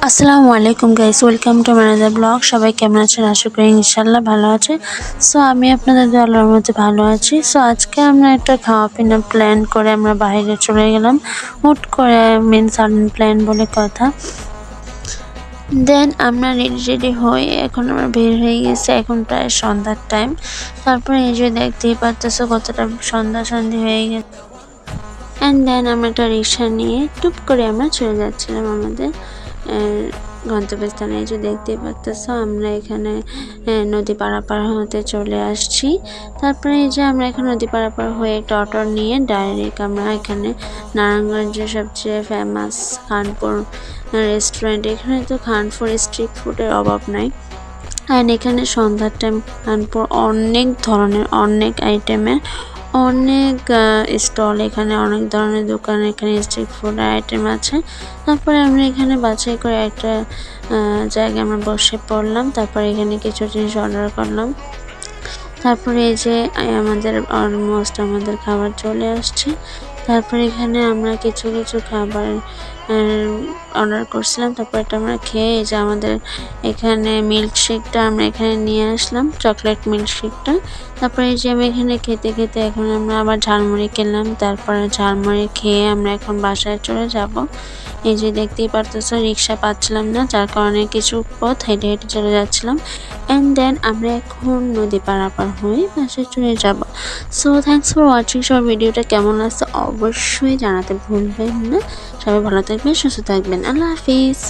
আসসালামু আলাইকুম guys, welcome to মানাদার blog. সবাই কেমন আছেন? আশা করি ইনশাল্লাহ ভালো আছে। সো আমি আপনাদের আল্লাহর মধ্যে ভালো আছি। সো আজকে আমরা একটা খাওয়া পিনা প্ল্যান করে আমরা বাইরে চলে গেলাম, হুট করে সাডেন প্ল্যান বলে কথা। দেন আমরা রেডি হয়ে এখন আমরা বের হয়ে গেছি। এখন প্রায় সন্ধ্যার টাইম। তারপরে এই যে দেখতেই পারতেছো কতটা সন্ধ্যা হয়ে গেছে। অ্যান্ড দেন আমরা একটা রিক্সা নিয়ে টুপ করে আমরা চলে যাচ্ছিলাম আমাদের গন্তব্যস্থানে। এই যে দেখতে পাচ্ছ আমরা এখানে নদী পারাপার হতে চলে আসছি। তারপরে এই যে আমরা এখানে নদী পারাপার হয়ে একটা অটো নিয়ে ডাইরেক্ট আমরা এখানে নারায়ণগঞ্জের সবচেয়ে ফেমাস খানপুর রেস্টুরেন্ট। এখানে তো খানপুর স্ট্রিট ফুডের অভাব নাই। অ্যান্ড এখানে সন্ধ্যার টাইম খানপুর অনেক ধরনের অনেক আইটেমের অনেক স্টল, এখানে অনেক ধরনের দোকান, এখানে স্ট্রিট ফুডের আইটেম আছে। তারপরে আমরা এখানে বাছাই করে একটা জায়গায় আমরা বসে পড়লাম। তারপরে এখানে কিছু জিনিস অর্ডার করলাম। তারপরে এই যে আমাদের অলমোস্ট আমাদের খাবার চলে আসছে। তারপরে এখানে আমরা কিছু খাবার অর্ডার করছিলাম। তারপর এটা আমরা খেয়ে এই যে আমাদের এখানে মিল্কশেকটা আমরা এখানে নিয়ে আসলাম, চকলেট মিল্কশেকটা। তারপরে এই যে আমি এখানে খেতে এখন আমরা আবার ঝালমুড়ি খেলাম। তারপরে ঝালমুড়ি খেয়ে আমরা এখন বাসায় চলে যাব। এই যে দেখতেই পারতেছো রিক্সা পাচ্ছিলাম না, যার কারণে কিছু পথ হেঁটে চলে যাচ্ছিলাম। অ্যান্ড দেন আমরা এখন নদী পারাপার হয়ে বাসায় চলে যাব। So thanks for watching. সব ভিডিওটা কেমন লাগছে অবশ্যই জানাতে ভুলবেন না। সবাই ভালো থাকবেন, সুস্থ থাকবেন। আল্লাহ হাফিজ।